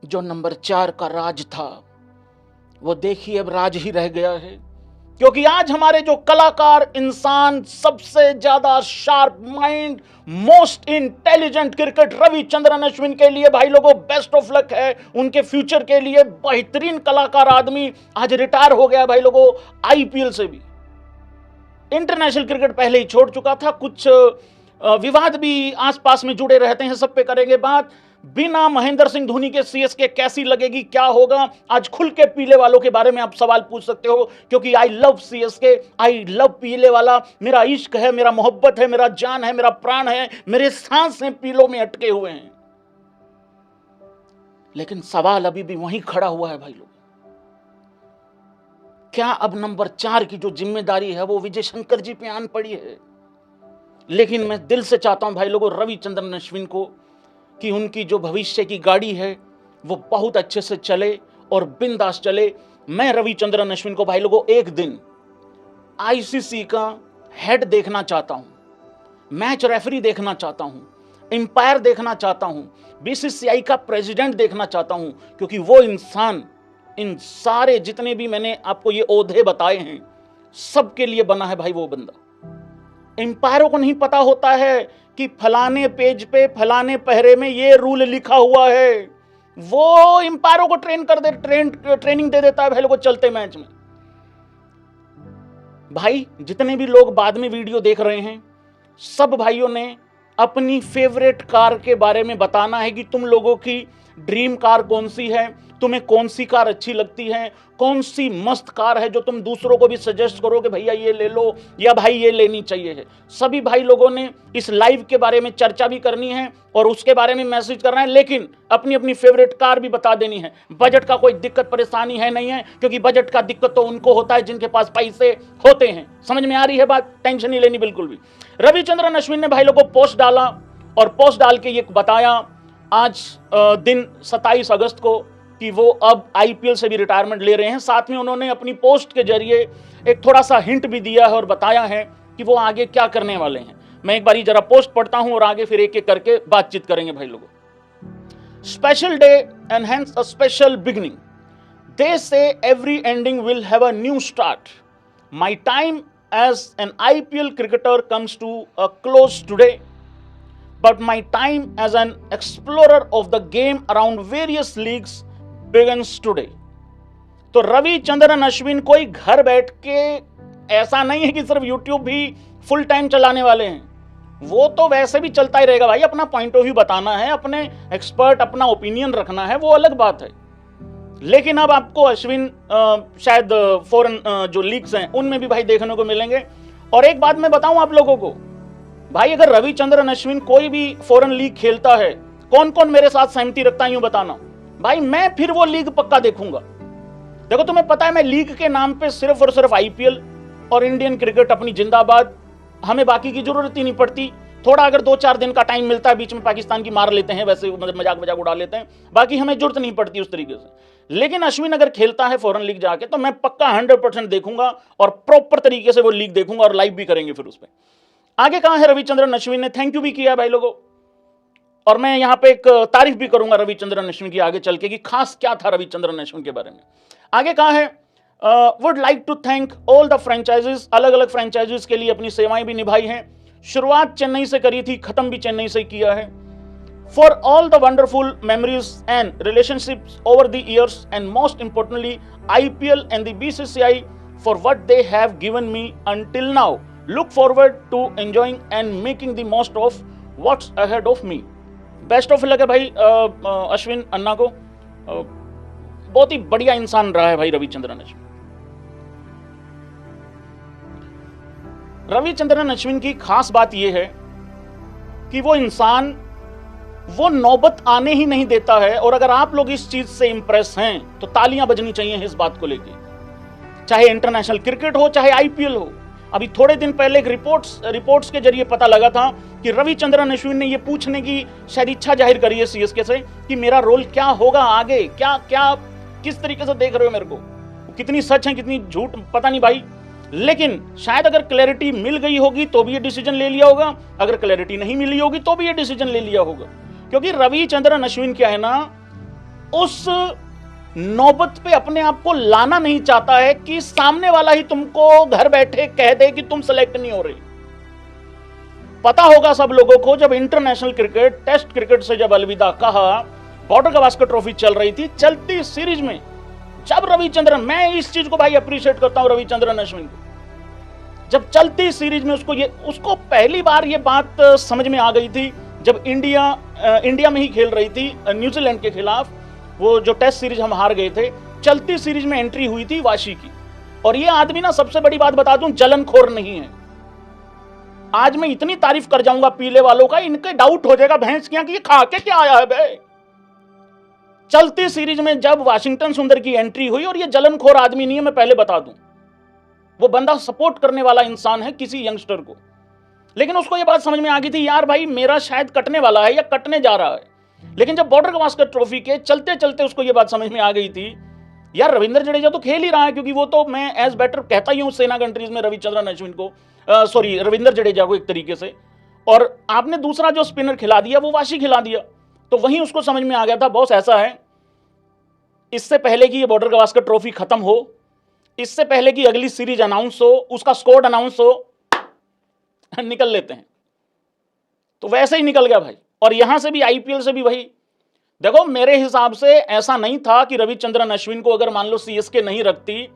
जो नंबर 4 का राज था वो देखिए अब राज ही रह गया है, क्योंकि आज हमारे जो कलाकार इंसान, सबसे ज्यादा sharp mind, most intelligent cricket Ravichandran Ashwin के लिए भाई लोगों बेस्ट ऑफ लक है। उनके फ्यूचर के लिए बेहतरीन कलाकार आदमी आज रिटायर हो गया भाई लोगों, आईपीएल से भी। इंटरनेशनल क्रिकेट पहले ही छोड़ चुका था। कुछ विवाद भी आसपास में जुड़े रहते हैं, सब पे करेंगे बात। बिना महेंद्र सिंह धोनी के सीएसके कैसी लगेगी, क्या होगा, आज खुल के पीले वालों के बारे में आप सवाल पूछ सकते हो, क्योंकि I love CSK, I love पीले वाला। मेरा इश्क है, मेरा मोहब्बत है, मेरा जान है, मेरा प्राण है, मेरे सांस हैं पीलों में अटके हुए हैं। लेकिन सवाल अभी भी वहीं खड़ा हुआ है भाई लोग, क्या अब नंबर 4 की जो जिम्मेदारी है वो विजय शंकर जी पे आन पड़ी है? लेकिन मैं दिल से चाहता हूं भाई लोगों रविचंद्रन अश्विन को कि उनकी जो भविष्य की गाड़ी है वो बहुत अच्छे से चले और बिंदास चले। मैं रविचंद्रन अश्विन को भाई लोगों एक दिन आईसीसी का हेड देखना चाहता हूं, मैच रेफरी देखना चाहता हूं, एम्पायर देखना चाहता हूं, बीसीसीआई का प्रेसिडेंट देखना चाहता हूं, क्योंकि वो इंसान इन सारे जितने भी मैंने आपको ये ओहदे बताए हैं सबके लिए बना है भाई वो बंदा। एम्पायरों को नहीं पता होता है कि फलाने पेज पे फलाने पहरे में ये रूल लिखा हुआ है, वो एम्पायरों को ट्रेनिंग दे देता है भाई लोगों चलते मैच में। भाई जितने भी लोग बाद में वीडियो देख रहे हैं, सब भाइयों ने अपनी फेवरेट कार के बारे में बताना है कि तुम लोगों की ड्रीम कार कौन सी है, तुम्हें कौन सी कार अच्छी लगती है, कौन सी मस्त कार है जो तुम दूसरों को भी सजेस्ट करो कि भैया ये ले लो या भाई ये लेनी चाहिए है। सभी भाई लोगों ने इस लाइव के बारे में चर्चा भी करनी है और उसके बारे में मैसेज करना है, लेकिन अपनी अपनी फेवरेट कार भी बता देनी है। बजट का कोई दिक्कत परेशानी है नहीं है, क्योंकि बजट का दिक्कत तो उनको होता है जिनके पास पैसे होते हैं। समझ में आ रही है बात? टेंशन नहीं लेनी बिल्कुल भी। रविचंद्रन अश्विन ने भाई लोगों पोस्ट डाला और पोस्ट डाल के ये बताया आज दिन 27 अगस्त को कि वो अब आईपीएल से भी रिटायरमेंट ले रहे हैं। साथ में उन्होंने अपनी पोस्ट के जरिए एक थोड़ा सा हिंट भी दिया है और बताया है कि वो आगे क्या करने वाले हैं। मैं एक बारी जरा पोस्ट पढ़ता हूं और आगे फिर एक एक करके बातचीत करेंगे भाई लोगों। Special day and hence a special beginning, they say every ending will have a new start. My time as an IPL cricketer comes to a close today, but my time as an explorer of the game around various leagues begins today. तो रविचंद्रन अश्विन कोई घर बैठ के ऐसा नहीं है कि सिर्फ YouTube भी फुल टाइम चलाने वाले हैं, वो तो वैसे भी चलता ही रहेगा भाई। अपना पॉइंट ऑफ व्यू बताना है, अपने एक्सपर्ट अपना ओपिनियन रखना है, वो अलग बात है। लेकिन अब आपको अश्विन शायद फॉरेन जो लीग्स हैं उनमें भी भाई देखने को मिलेंगे। और एक बात मैं बताऊं आप लोगों को भाई, अगर रविचंद्रन अश्विन कोई भी फॉरेन लीग खेलता है, कौन कौन मेरे साथ सहमति रखता है यूं बताना भाई, मैं फिर वो लीग पक्का देखूंगा। देखो तुम्हें पता है मैं लीग के नाम पे सिर्फ और सिर्फ आईपीएल और इंडियन क्रिकेट अपनी जिंदाबाद, हमें बाकी की जरूरत ही नहीं पड़ती। थोड़ा अगर 2-4 दिन का टाइम मिलता है बीच में पाकिस्तान की मार लेते हैं, वैसे मजाक उड़ा लेते हैं, बाकी हमें जरूरत नहीं पड़ती उस तरीके से। लेकिन अश्विन अगर खेलता है फॉरेन लीग जाके तो मैं पक्का 100% देखूंगा और प्रॉपर तरीके से वो लीग देखूंगा और लाइव भी करेंगे फिर उस पर। आगे कहां है रविचंद्रन अश्विन ने थैंक यू भी किया भाई लोगों, और मैं यहां पे एक तारीफ भी करूंगा रविचंद्रन अश्विन की आगे चल के कि खास क्या था रविचंद्रन अश्विन के बारे में। आगे कहां है, would like to thank all the franchises, अलग अलग फ्रेंचाइजीज के लिए अपनी सेवाएं भी निभाई हैं। शुरुआत चेन्नई से करी थी, खत्म भी चेन्नई से किया है। For all the wonderful memories and relationships over the years, and most importantly IPL and the BCCI for what they have given me until now. Look forward to enjoying and making the most of what's ahead of me. Best of luck है भाई अश्विन अन्ना को। बहुत ही बढ़िया इंसान रहा है भाई रविचंद्रन अश्विन। रविचंद्रन अश्विन की खास बात यह है कि वो इंसान वो नौबत आने ही नहीं देता है, और अगर आप लोग इस चीज से इंप्रेस हैं तो तालियां बजनी चाहिए इस बात को लेके, चाहे इंटरनेशनल क्रिकेट हो चाहे आईपीएल हो। अभी थोड़े दिन पहले एक रिपोर्ट्स के जरिए पता लगा था कि रविचंद्रन अश्विन ने ये पूछने की शायद इच्छा जाहिर करी है सीएसके से कि मेरा रोल क्या होगा आगे, क्या किस तरीके से देख रहे हो मेरे को। कितनी सच है कितनी झूठ पता नहीं भाई, लेकिन शायद अगर क्लैरिटी मिल गई होगी तो भी ये डिसीजन ले लिया होगा, अगर क्लैरिटी नहीं मिली होगी तो भी ये डिसीजन ले लिया होगा। क्योंकि रविचंद्रन अश्विन क्या है ना, उस नौबत पे अपने आप को लाना नहीं चाहता है कि सामने वाला ही तुमको घर बैठे कह दे कि तुम सेलेक्ट नहीं हो रही। पता होगा सब लोगों को, जब इंटरनेशनल क्रिकेट टेस्ट क्रिकेट से जब अलविदा कहा, बॉर्डर गावस्कर ट्रॉफी चल रही थी, चलती सीरीज में जब रविचंद्रन, मैं इस चीज को भाई अप्रिशिएट करता हूं रविचंद्रन अश्विन को, जब चलती सीरीज में उसको पहली बार ये बात समझ में आ गई थी जब इंडिया में ही खेल रही थी न्यूजीलैंड के खिलाफ, वो जो टेस्ट सीरीज हम हार गए थे, चलती सीरीज में एंट्री हुई थी वाशी की। और ये आदमी ना, सबसे बड़ी बात बता दूं, जलनखोर नहीं है। आज मैं इतनी तारीफ कर जाऊंगा पीले वालों का, इनके डाउट हो जाएगा भैंस की ये खा के क्या आया है बे। चलती सीरीज में जब वाशिंगटन सुंदर की एंट्री हुई, और ये जलनखोर आदमी नहीं है, मैं पहले बता दूं, वो बंदा सपोर्ट करने वाला इंसान है किसी यंगस्टर को, लेकिन उसको ये बात समझ में आ गई थी यार भाई मेरा शायद कटने वाला है या कटने जा रहा है। लेकिन जब बॉर्डर गावस्कर ट्रॉफी के चलते चलते उसको ये बात समझ में आ गई थी यार रविंद्र जडेजा तो खेल ही रहा है, क्योंकि वो तो मैं एज बैटर कहता ही हूं सेना कंट्रीज में रविचंद्रन अश्विन को, सॉरी रविंद्र जडेजा को एक तरीके से, और आपने दूसरा जो स्पिनर खिला दिया वो वाशी खिला दिया। तो वहीं उसको समझ में आ गया था बॉस ऐसा है, इससे पहले कि ये बॉर्डर गावस्कर ट्रॉफी खत्म हो, इससे पहले कि अगली सीरीज अनाउंस हो, उसका स्कोर अनाउंस हो, निकल लेते हैं। तो वैसे ही निकल गया भाई। और यहां से भी आईपीएल से भी वही देखो, मेरे हिसाब से ऐसा नहीं था कि रविचंद्रन अश्विन को अगर मान लो सीएसके नहीं रखती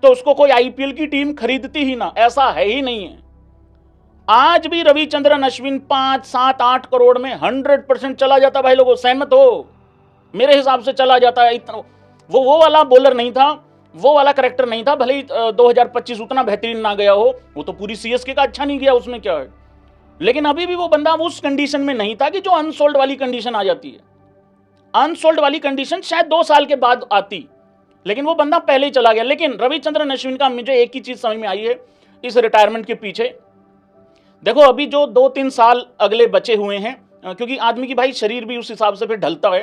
तो उसको कोई आईपीएल की टीम खरीदती ही ना, ऐसा है ही नहीं है। आज भी रविचंद्रन अश्विन 5, 7, 8 करोड़ में 100% चला जाता भाई, लोगों सहमत हो? मेरे हिसाब से चला जाता है। इतना वो वाला बॉलर नहीं था, वो वाला करेक्टर नहीं था, भले ही 2025 उतना बेहतरीन ना गया हो, वो तो पूरी सीएसके का अच्छा नहीं गया, उसमें क्या है, लेकिन अभी भी वो बंदा उस कंडीशन में नहीं था कि जो अनसोल्ड वाली कंडीशन आ जाती है। अनसोल्ड वाली कंडीशन शायद 2 साल के बाद आती, लेकिन वो बंदा पहले ही चला गया। लेकिन रविचंद्रन अश्विन का मुझे एक ही चीज समझ में आई है इस रिटायरमेंट के पीछे, देखो अभी जो 2-3 साल अगले बचे हुए हैं, क्योंकि आदमी की भाई शरीर भी उस हिसाब से फिर ढलता है,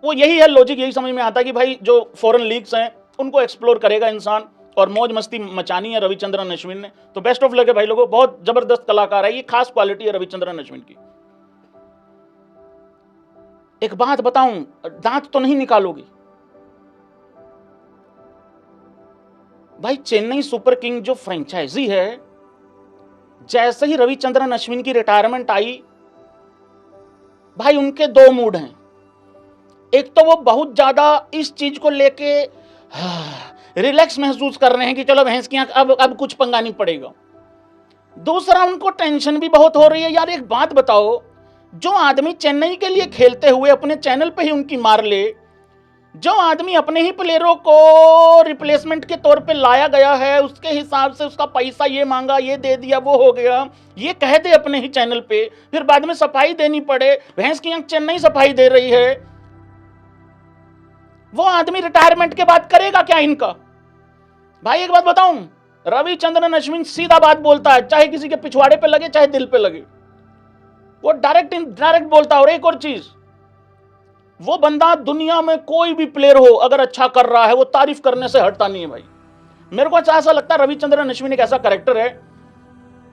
वो यही है लॉजिक, यही समझ में आता है कि भाई जो फॉरेन लीग्स हैं उनको एक्सप्लोर करेगा इंसान, और मौज मस्ती मचानी है रविचंद्रन अश्विन ने। तो बेस्ट ऑफ लक है भाई लोगों, बहुत जबरदस्त कलाकार है, ये खास क्वालिटी है रविचंद्रन अश्विन की। एक बात बताऊं, दांत तो नहीं निकालोगी भाई, चेन्नई सुपर किंग जो फ्रेंचाइजी है, जैसे ही रविचंद्रन अश्विन की रिटायरमेंट आई भाई, उनके 2 मूड हैं। एक तो वो बहुत ज्यादा इस चीज को लेके रिलैक्स महसूस कर रहे हैं कि चलो भैंस की आंख, अब कुछ पंगा नहीं पड़ेगा। दूसरा, उनको टेंशन भी बहुत हो रही है। यार एक बात बताओ, जो आदमी चेन्नई के लिए खेलते हुए अपने चैनल पे ही उनकी मार ले, जो आदमी अपने ही प्लेयरों को रिप्लेसमेंट के तौर पे लाया गया है, उसके हिसाब से उसका पैसा ये मांगा, ये दे दिया, वो हो गया, ये कह दे अपने ही चैनल पे, फिर बाद में सफाई देनी पड़े, भैंस की आंख चेन्नई सफाई दे रही है, वो आदमी रिटायरमेंट के बाद करेगा क्या इनका? भाई एक बात बताऊं, रविचंद्रन अश्विन सीधा बात बोलता है, चाहे किसी के पिछवाड़े पे लगे चाहे दिल पे लगे, वो डायरेक्ट इनडायरेक्ट बोलता है। और एक और चीज, वो बंदा दुनिया में कोई भी प्लेयर हो अगर अच्छा कर रहा है, वो तारीफ करने से हटता नहीं है भाई। मेरे को ऐसा लगता है रविचंद्रन अश्विन एक ऐसा कैरेक्टर है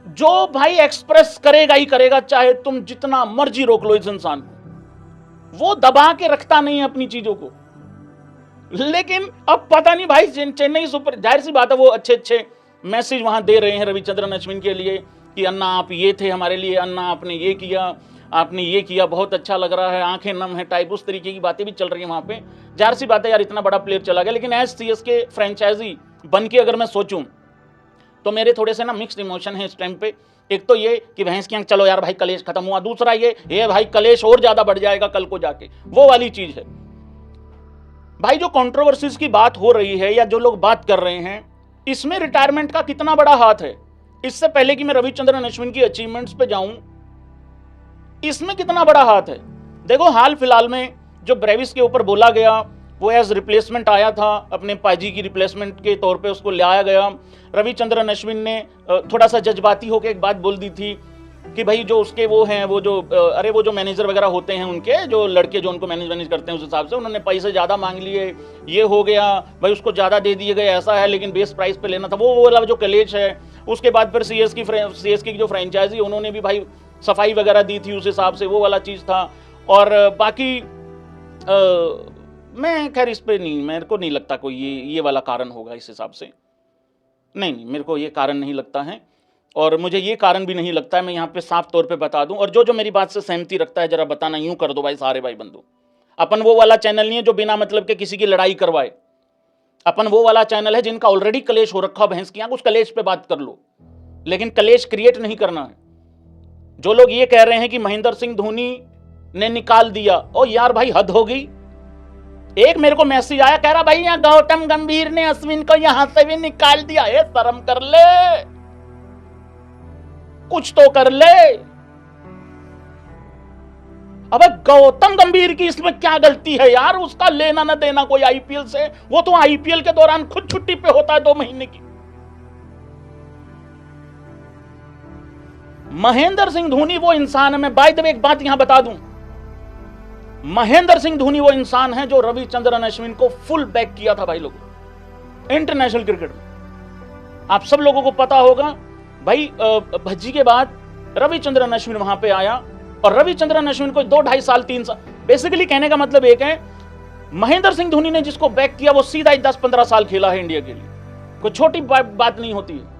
जो भाई एक्सप्रेस करेगा ही करेगा, चाहे तुम जितना मर्जी रोक लो इस इंसान को, वो दबा के रखता नहीं है अपनी चीजों को। लेकिन अब पता नहीं भाई, चेन्नई सुपर, जाहिर सी बात है वो अच्छे मैसेज वहां दे रहे हैं रविचंद्रन अश्विन के लिए कि अन्ना आप ये थे हमारे लिए, अन्ना आपने ये किया, आपने ये किया, बहुत अच्छा लग रहा है, आंखें नम है टाइप, उस तरीके की बातें भी चल रही हैं वहां पे। जाहिर सी बात है यार, इतना बड़ा प्लेयर चला गया। लेकिन एज सीएसके फ्रेंचाइजी बन के अगर मैं सोचूं तो मेरे थोड़े से ना मिक्स्ड इमोशन है इस टाइम पे। एक तो ये कि भैंस की आंख चलो यार भाई कलेश खत्म हुआ, दूसरा ये भाई कलेश और ज्यादा बढ़ जाएगा कल को जाके, वो वाली चीज है भाई। जो कंट्रोवर्सीज की बात हो रही है या जो लोग बात कर रहे हैं, इसमें रिटायरमेंट का कितना बड़ा हाथ है। इससे पहले कि मैं रविचंद्रन अश्विन की अचीवमेंट्स पे जाऊं, इसमें कितना बड़ा हाथ है। देखो हाल फिलहाल में जो ब्रेविस के ऊपर बोला गया, वो एज रिप्लेसमेंट आया था, अपने पाजी की रिप्लेसमेंट के तौर पे उसको लाया गया। रविचंद्रन अश्विन ने थोड़ा सा जज्बाती होकर एक बात बोल दी थी कि भाई जो उसके वो हैं, वो जो मैनेजर वगैरह होते हैं, उनके जो लड़के जो उनको मैनेज करते हैं, उस हिसाब से उन्होंने पैसे ज़्यादा मांग लिए, ये हो गया भाई, उसको ज़्यादा दे दिए गए, ऐसा है, लेकिन बेस प्राइस पे लेना था, वो वाला जो कलेश है। उसके बाद फिर सीएसके की जो फ्रेंचाइजी, उन्होंने भी भाई सफाई वगैरह दी थी उस हिसाब से, वो वाला चीज़ था। और बाकी मैं खैर इस पे नहीं, मेरे को नहीं लगता कोई ये वाला कारण होगा इस हिसाब से। नहीं, मेरे को ये कारण नहीं लगता है, और मुझे ये कारण भी नहीं लगता है, मैं यहाँ पे साफ तौर पे बता दूं। और जो जो मेरी बात से सहमति रखता है जरा बताना, यूं कर दो भाई सारे भाई बंधु। अपन वो वाला चैनल नहीं है जो बिना मतलब के किसी की लड़ाई करवाए। अपन वो वाला चैनल है जिनका ऑलरेडी कलेश हो रखा भैंस की आंख, उस कलेश पे बात कर लो, लेकिन कलेश क्रिएट नहीं करना है। जो लोग ये कह रहे हैं कि महेंद्र सिंह धोनी ने निकाल दिया, ओ यार भाई हद हो गई। एक मेरे को मैसेज आया, कह रहा भाई यहाँ गौतम गंभीर ने अश्विन को यहां से भी निकाल दिया है, शर्म कर ले, कुछ तो कर ले। अबे गौतम गंभीर की इसमें क्या गलती है यार, उसका लेना ना देना कोई आईपीएल से, वो तो आईपीएल के दौरान खुद छुट्टी पे होता है 2 महीने की। महेंद्र सिंह धोनी वो इंसान है, मैं बाय द वे एक बात यहां बता दूं, महेंद्र सिंह धोनी वो इंसान है जो रविचंद्रन अश्विन को फुल बैक किया था भाई लोगों इंटरनेशनल क्रिकेट में। आप सब लोगों को पता होगा भाई, भज्जी के बाद रविचंद्रन अश्विन वहां पे आया, और रविचंद्रन अश्विन को 2-2.5 साल 3 साल, बेसिकली कहने का मतलब एक है, महेंद्र सिंह धोनी ने जिसको बैक किया वो सीधा ही 10-15 साल खेला है इंडिया के लिए, कोई छोटी बात नहीं होती है।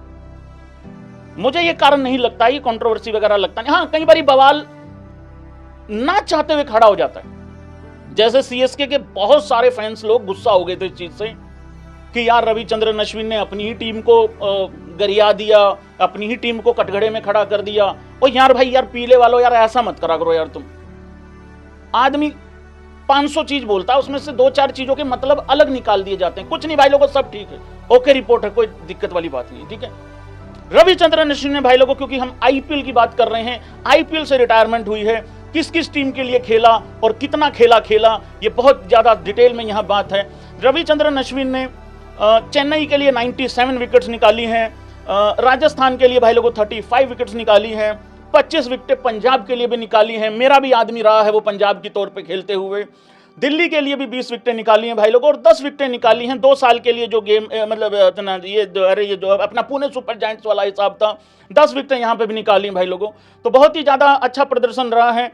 मुझे ये कारण नहीं लगता, ये कंट्रोवर्सी वगैरह लगता नहीं। हाँ, कई बार बवाल ना चाहते हुए खड़ा हो जाता है, जैसे सीएसके के बहुत सारे फैंस लोग गुस्सा हो गए थे इस चीज से कि यार रविचंद्रन अश्विन ने अपनी ही टीम को गरिया दिया, अपनी ही टीम को कटघरे में खड़ा कर दिया। और यार भाई यार पीले वालों, यार ऐसा मत करा करो यार तुम। आदमी 500 चीज बोलता है, उसमें से 2-4 चीजों के मतलब अलग निकाल दिए जाते हैं। कुछ नहीं भाई लोगों, सब ठीक है, ओके रिपोर्ट है, कोई दिक्कत वाली बात नहीं, ठीक है। रविचंद्रन अश्विन ने भाई लोगों, क्योंकि हम आईपीएल की बात कर रहे हैं, आईपीएल से रिटायरमेंट हुई है, किस किस टीम के लिए खेला और कितना खेला, ये बहुत ज्यादा डिटेल में यहां बात है। रविचंद्रन अश्विन ने चेन्नई के लिए 97 विकेट्स निकाली हैं, राजस्थान के लिए भाई लोगों 35 विकेट्स निकाली हैं, 25 विकेटें पंजाब के लिए भी निकाली हैं, मेरा भी आदमी रहा है वो पंजाब की तौर पे खेलते हुए। दिल्ली के लिए भी 20 विकेटें निकाली हैं भाई लोगों, और 10 विकेटें निकाली हैं 2 साल के लिए, जो गेम मतलब ये जो अपना पुणे सुपर जायंट्स वाला हिसाब था, 10 विकेटें यहाँ पे भी निकाली हैं भाई लोगों। तो बहुत ही ज्यादा अच्छा प्रदर्शन रहा है।